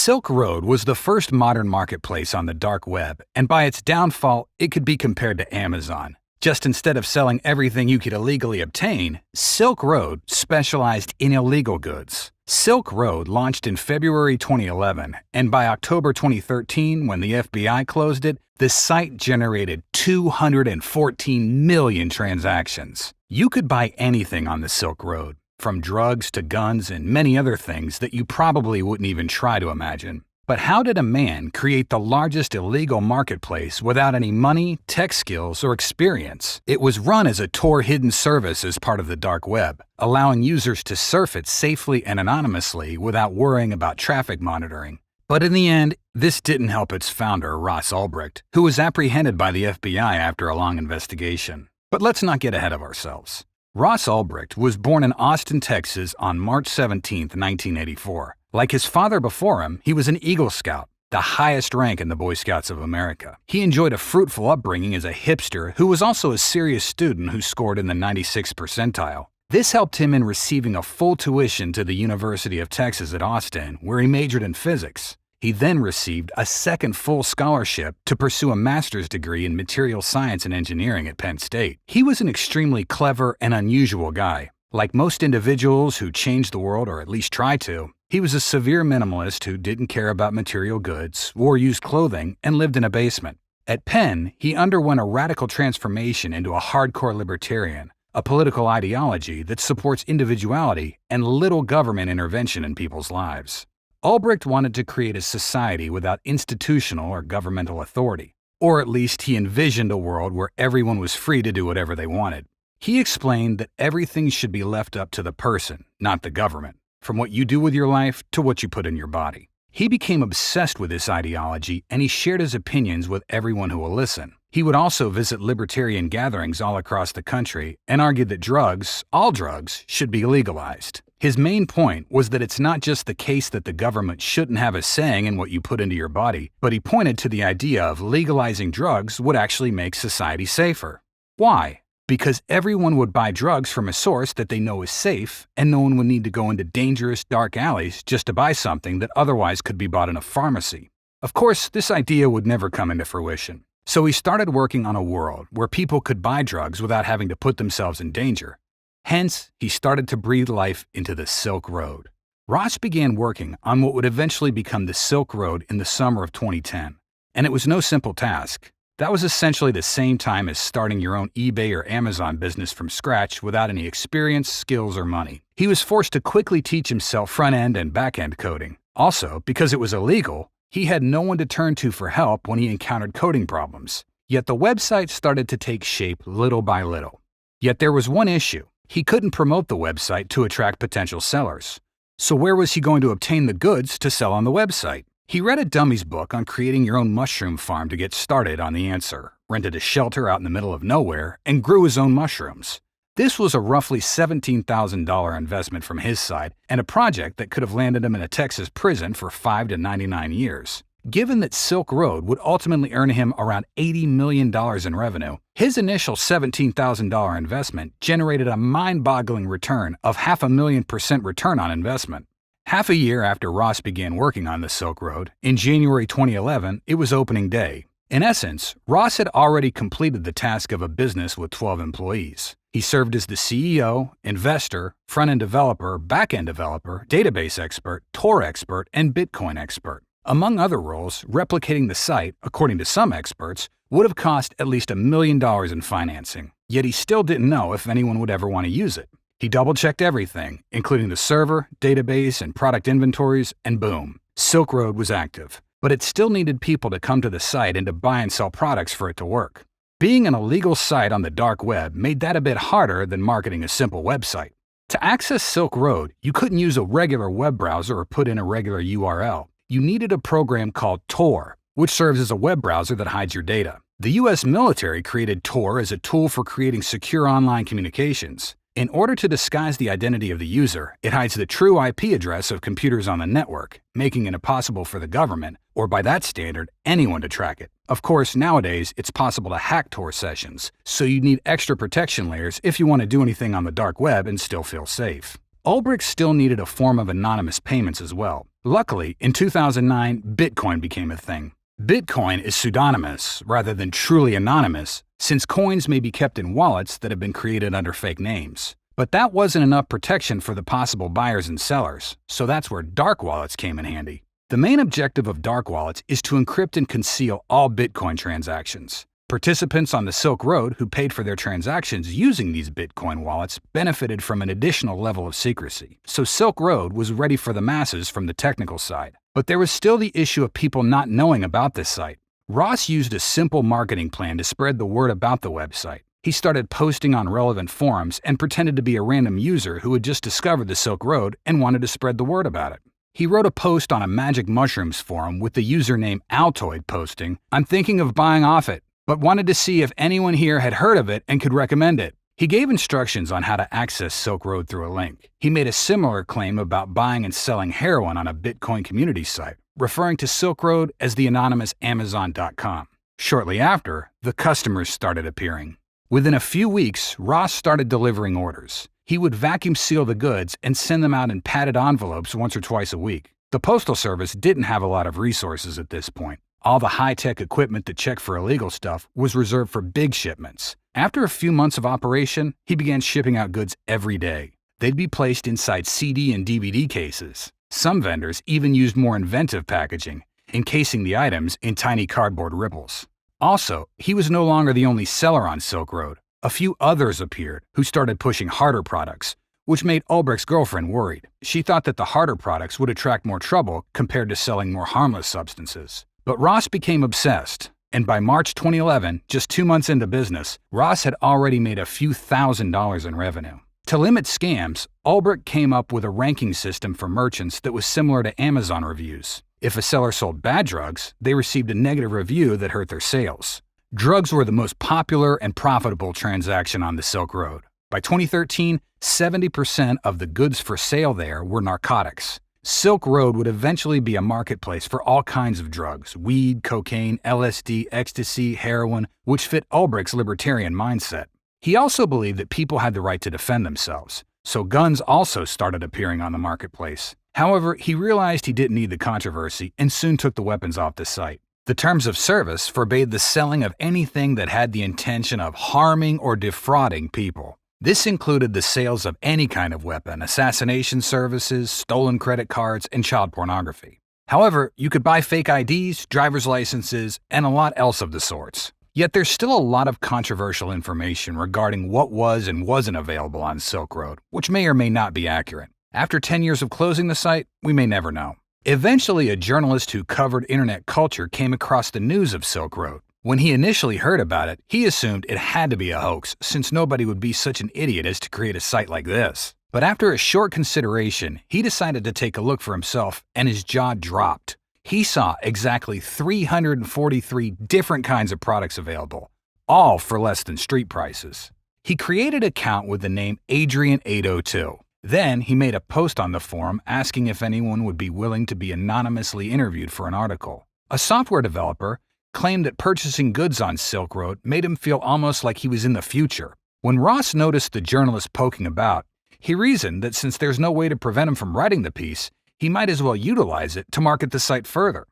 Silk Road was the first modern marketplace on the dark web, and by its downfall, it could be compared to Amazon. Just instead of selling everything you could illegally obtain, Silk Road specialized in illegal goods. Silk Road launched in February 2011, and by October 2013, when the FBI closed it, the site generated 214 million transactions. You could buy anything on the Silk Road, from drugs to guns and many other things that you probably wouldn't even try to imagine. But how did a man create the largest illegal marketplace without any money, tech skills, or experience? It was run as a Tor hidden service as part of the dark web, allowing users to surf it safely and anonymously without worrying about traffic monitoring. But in the end, this didn't help its founder, Ross Ulbricht, who was apprehended by the FBI after a long investigation. But let's not get ahead of ourselves. Ross Ulbricht was born in Austin, Texas on March 17, 1984. Like his father before him, he was an Eagle Scout, the highest rank in the Boy Scouts of America. He enjoyed a fruitful upbringing as a hipster who was also a serious student who scored in the 96th percentile. This helped him in receiving a full tuition to the University of Texas at Austin, where he majored in physics. He then received a second full scholarship to pursue a master's degree in material science and engineering at Penn State. He was an extremely clever and unusual guy. Like most individuals who change the world, or at least try to, he was a severe minimalist who didn't care about material goods, wore used clothing, and lived in a basement. At Penn, he underwent a radical transformation into a hardcore libertarian, a political ideology that supports individuality and little government intervention in people's lives. Ulbricht wanted to create a society without institutional or governmental authority, or at least he envisioned a world where everyone was free to do whatever they wanted. He explained that everything should be left up to the person, not the government, from what you do with your life to what you put in your body. He became obsessed with this ideology, and he shared his opinions with everyone who will listen. He would also visit libertarian gatherings all across the country and argued that drugs, all drugs, should be legalized. His main point was that it's not just the case that the government shouldn't have a saying in what you put into your body, but he pointed to the idea of legalizing drugs would actually make society safer. Why? Because everyone would buy drugs from a source that they know is safe, and no one would need to go into dangerous, dark alleys just to buy something that otherwise could be bought in a pharmacy. Of course, this idea would never come into fruition. So he started working on a world where people could buy drugs without having to put themselves in danger. Hence, he started to breathe life into the Silk Road. Ross began working on what would eventually become the Silk Road in the summer of 2010. And it was no simple task. That was essentially the same time as starting your own eBay or Amazon business from scratch without any experience, skills, or money. He was forced to quickly teach himself front-end and back-end coding. Also, because it was illegal, he had no one to turn to for help when he encountered coding problems. Yet the website started to take shape little by little. Yet there was one issue. He couldn't promote the website to attract potential sellers. So where was he going to obtain the goods to sell on the website? He read a dummy's book on creating your own mushroom farm to get started on the answer, rented a shelter out in the middle of nowhere, and grew his own mushrooms. This was a roughly $17,000 investment from his side, and a project that could have landed him in a Texas prison for 5 to 99 years. Given that Silk Road would ultimately earn him around $80 million in revenue, his initial $17,000 investment generated a mind-boggling return of 500,000% return on investment. Half a year after Ross began working on the Silk Road, in January 2011, it was opening day. In essence, Ross had already completed the task of a business with 12 employees. He served as the CEO, investor, front-end developer, back-end developer, database expert, Tor expert, and Bitcoin expert. Among other roles, replicating the site, according to some experts, would have cost at least $1 million in financing. Yet he still didn't know if anyone would ever want to use it. He double-checked everything, including the server, database, and product inventories, and boom, Silk Road was active. But it still needed people to come to the site and to buy and sell products for it to work. Being an illegal site on the dark web made that a bit harder than marketing a simple website. To access Silk Road, you couldn't use a regular web browser or put in a regular URL. You needed a program called Tor, which serves as a web browser that hides your data. The US military created Tor as a tool for creating secure online communications. In order to disguise the identity of the user, it hides the true IP address of computers on the network, making it impossible for the government, or by that standard, anyone to track it. Of course, nowadays, it's possible to hack Tor sessions, so you need extra protection layers if you want to do anything on the dark web and still feel safe. Ulbricht still needed a form of anonymous payments as well. Luckily, in 2009, Bitcoin became a thing. Bitcoin is pseudonymous rather than truly anonymous, since coins may be kept in wallets that have been created under fake names. But that wasn't enough protection for the possible buyers and sellers, so that's where dark wallets came in handy. The main objective of dark wallets is to encrypt and conceal all Bitcoin transactions. Participants on the Silk Road who paid for their transactions using these Bitcoin wallets benefited from an additional level of secrecy, so Silk Road was ready for the masses from the technical side. But there was still the issue of people not knowing about this site. Ross used a simple marketing plan to spread the word about the website. He started posting on relevant forums and pretended to be a random user who had just discovered the Silk Road and wanted to spread the word about it. He wrote a post on a Magic Mushrooms forum with the username Altoid posting, "I'm thinking of buying off it, but wanted to see if anyone here had heard of it and could recommend it." He gave instructions on how to access Silk Road through a link. He made a similar claim about buying and selling heroin on a Bitcoin community site, referring to Silk Road as the anonymous Amazon.com. Shortly after, the customers started appearing. Within a few weeks, Ross started delivering orders. He would vacuum seal the goods and send them out in padded envelopes once or twice a week. The Postal Service didn't have a lot of resources at this point. All the high-tech equipment that checked for illegal stuff was reserved for big shipments. After a few months of operation, he began shipping out goods every day. They'd be placed inside CD and DVD cases. Some vendors even used more inventive packaging, encasing the items in tiny cardboard ripples. Also, he was no longer the only seller on Silk Road. A few others appeared who started pushing harder products, which made Ulbricht's girlfriend worried. She thought that the harder products would attract more trouble compared to selling more harmless substances. But Ross became obsessed, and by March 2011, just 2 months into business, Ross had already made a few $1,000s in revenue. To limit scams, Ulbricht came up with a ranking system for merchants that was similar to Amazon reviews. If a seller sold bad drugs, they received a negative review that hurt their sales. Drugs were the most popular and profitable transaction on the Silk Road. By 2013, 70% of the goods for sale there were narcotics. Silk Road would eventually be a marketplace for all kinds of drugs: weed, cocaine, LSD, ecstasy, heroin, which fit Ulbricht's libertarian mindset. He also believed that people had the right to defend themselves, so guns also started appearing on the marketplace. However, he realized he didn't need the controversy and soon took the weapons off the site. The terms of service forbade the selling of anything that had the intention of harming or defrauding people. This included the sales of any kind of weapon, assassination services, stolen credit cards, and child pornography. However, you could buy fake IDs, driver's licenses, and a lot else of the sorts. Yet there's still a lot of controversial information regarding what was and wasn't available on Silk Road, which may or may not be accurate. After 10 years of closing the site, we may never know. Eventually, a journalist who covered internet culture came across the news of Silk Road. When he initially heard about it, he assumed it had to be a hoax, since nobody would be such an idiot as to create a site like this. But after a short consideration, he decided to take a look for himself, and his jaw dropped. He saw exactly 343 different kinds of products available, all for less than street prices. He created an account with the name Adrian802. Then he made a post on the forum asking if anyone would be willing to be anonymously interviewed for an article. A software developer claimed that purchasing goods on Silk Road made him feel almost like he was in the future. When Ross noticed the journalist poking about, he reasoned that since there's no way to prevent him from writing the piece, he might as well utilize it to market the site further.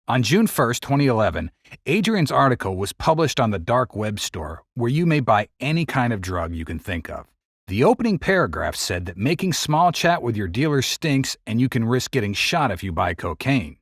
On June 1st, 2011, Adrian's article was published on the dark web store, where you may buy any kind of drug you can think of. The opening paragraph said that making small chat with your dealer stinks and you can risk getting shot if you buy cocaine.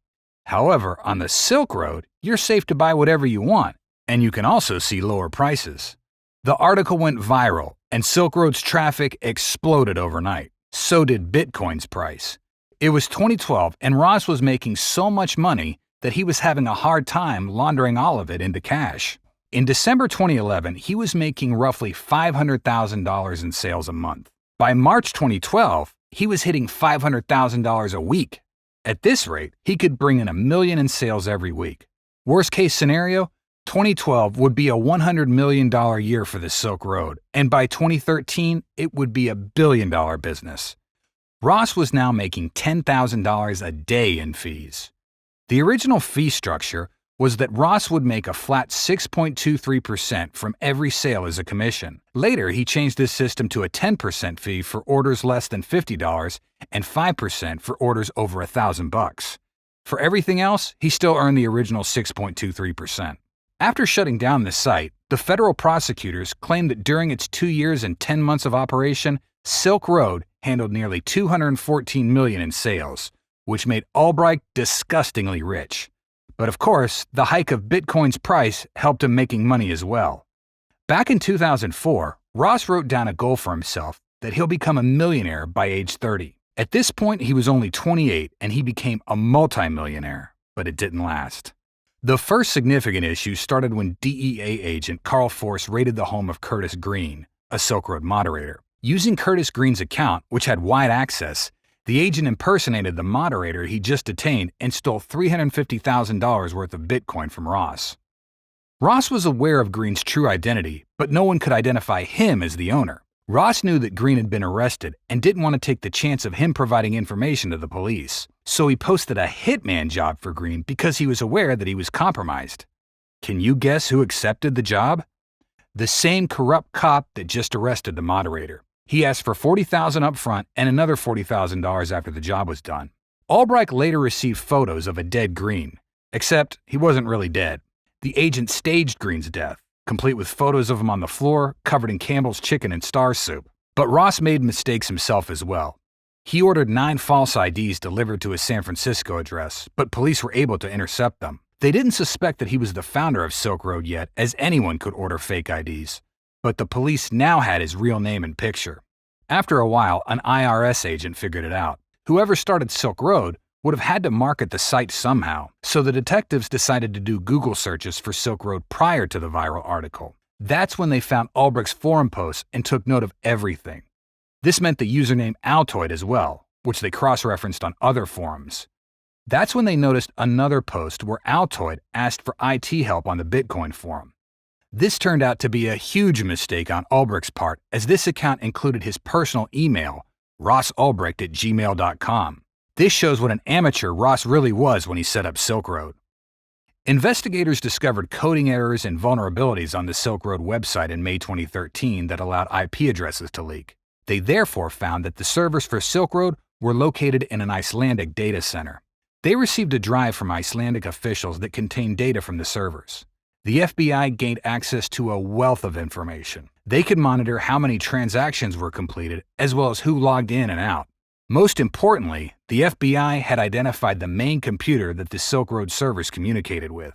However, on the Silk Road, you're safe to buy whatever you want, and you can also see lower prices. The article went viral, and Silk Road's traffic exploded overnight. So did Bitcoin's price. It was 2012, and Ross was making so much money that he was having a hard time laundering all of it into cash. In December 2011, he was making roughly $500,000 in sales a month. By March 2012, he was hitting $500,000 a week. At this rate, he could bring in $1 million in sales every week. Worst case scenario, 2012 would be a $100 million year for the Silk Road, and by 2013, it would be $1 billion business. Ross was now making $10,000 a day in fees. The original fee structure was that Ross would make a flat 6.23% from every sale as a commission. Later, he changed this system to a 10% fee for orders less than $50 and 5% for orders over $1,000. For everything else, he still earned the original 6.23%. After shutting down the site, the federal prosecutors claimed that during its 2 years and 10 months of operation, Silk Road handled nearly $214 million in sales, which made Albrecht disgustingly rich. But of course, the hike of Bitcoin's price helped him making money as well. Back in 2004, Ross wrote down a goal for himself that he'll become a millionaire by age 30. At this point, he was only 28 and he became a multimillionaire, but it didn't last. The first significant issue started when DEA agent Carl Force raided the home of Curtis Green, a Silk Road moderator. Using Curtis Green's account, which had wide access, the agent impersonated the moderator he just detained and stole $350,000 worth of Bitcoin from Ross. Ross was aware of Green's true identity, but no one could identify him as the owner. Ross knew that Green had been arrested and didn't want to take the chance of him providing information to the police, so he posted a hitman job for Green because he was aware that he was compromised. Can you guess who accepted the job? The same corrupt cop that just arrested the moderator. He asked for $40,000 up front and another $40,000 after the job was done. Albrecht later received photos of a dead Green, except he wasn't really dead. The agent staged Green's death, complete with photos of him on the floor, covered in Campbell's chicken and star soup. But Ross made mistakes himself as well. He ordered 9 false IDs delivered to his San Francisco address, but police were able to intercept them. They didn't suspect that he was the founder of Silk Road yet, as anyone could order fake IDs. But the police now had his real name and picture. After a while, an IRS agent figured it out. Whoever started Silk Road would have had to market the site somehow, so the detectives decided to do Google searches for Silk Road prior to the viral article. That's when they found Albrecht's forum posts and took note of everything. This meant the username Altoid as well, which they cross-referenced on other forums. That's when they noticed another post where Altoid asked for IT help on the Bitcoin forum. This turned out to be a huge mistake on Albrecht's part, as this account included his personal email, rossalbrecht@gmail.com. This shows what an amateur Ross really was when he set up Silk Road. Investigators discovered coding errors and vulnerabilities on the Silk Road website in May 2013 that allowed IP addresses to leak. They therefore found that the servers for Silk Road were located in an Icelandic data center. They received a drive from Icelandic officials that contained data from the servers. The FBI gained access to a wealth of information. They could monitor how many transactions were completed, as well as who logged in and out. Most importantly, the FBI had identified the main computer that the Silk Road servers communicated with.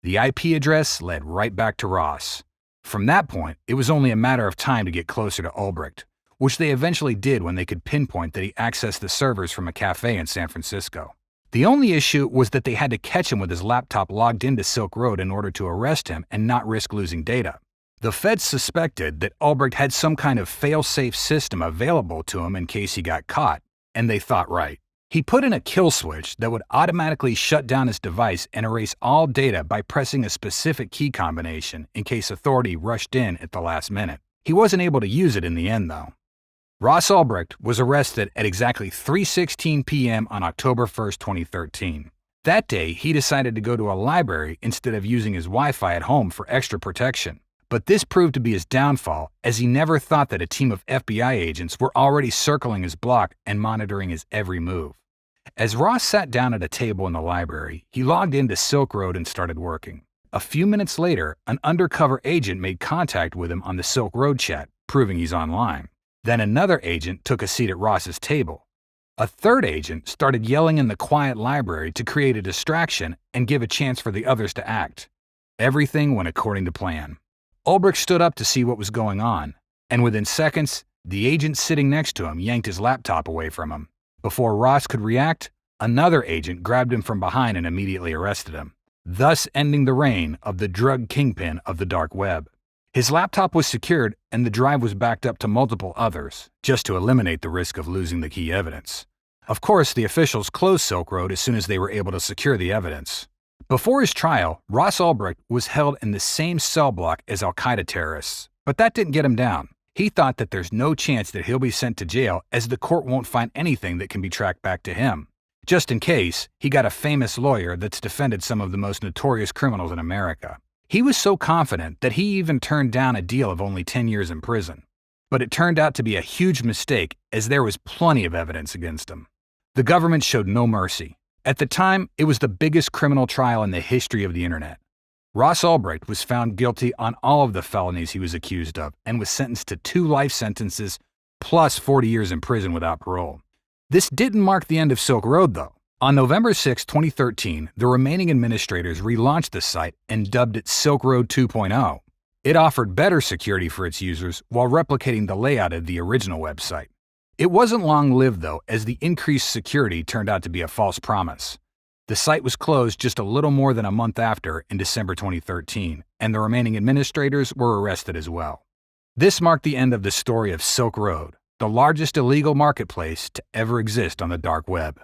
The IP address led right back to Ross. From that point, it was only a matter of time to get closer to Albrecht, which they eventually did when they could pinpoint that he accessed the servers from a cafe in San Francisco. The only issue was that they had to catch him with his laptop logged into Silk Road in order to arrest him and not risk losing data. The feds suspected that Albrecht had some kind of fail-safe system available to him in case he got caught, and they thought right. He put in a kill switch that would automatically shut down his device and erase all data by pressing a specific key combination in case authority rushed in at the last minute. He wasn't able to use it in the end, though. Ross Albrecht was arrested at exactly 3:16 p.m. on October 1st, 2013. That day, he decided to go to a library instead of using his Wi-Fi at home for extra protection. But this proved to be his downfall, as he never thought that a team of FBI agents were already circling his block and monitoring his every move. As Ross sat down at a table in the library, he logged into Silk Road and started working. A few minutes later, an undercover agent made contact with him on the Silk Road chat, proving he's online. Then another agent took a seat at Ross's table. A third agent started yelling in the quiet library to create a distraction and give a chance for the others to act. Everything went according to plan. Albrecht stood up to see what was going on, and within seconds, the agent sitting next to him yanked his laptop away from him. Before Ross could react, another agent grabbed him from behind and immediately arrested him, thus ending the reign of the drug kingpin of the dark web. His laptop was secured and the drive was backed up to multiple others, just to eliminate the risk of losing the key evidence. Of course, the officials closed Silk Road as soon as they were able to secure the evidence. Before his trial, Ross Albrecht was held in the same cell block as al-Qaeda terrorists, but that didn't get him down. He thought that there's no chance that he'll be sent to jail, as the court won't find anything that can be tracked back to him. Just in case, he got a famous lawyer that's defended some of the most notorious criminals in America. He was so confident that he even turned down a deal of only 10 years in prison. But it turned out to be a huge mistake, as there was plenty of evidence against him. The government showed no mercy. At the time, it was the biggest criminal trial in the history of the internet. Ross Ulbricht was found guilty on all of the felonies he was accused of and was sentenced to 2 life sentences plus 40 years in prison without parole. This didn't mark the end of Silk Road, though. On November 6, 2013, the remaining administrators relaunched the site and dubbed it Silk Road 2.0. It offered better security for its users while replicating the layout of the original website. It wasn't long-lived, though, as the increased security turned out to be a false promise. The site was closed just a little more than a month after, in December 2013, and the remaining administrators were arrested as well. This marked the end of the story of Silk Road, the largest illegal marketplace to ever exist on the dark web.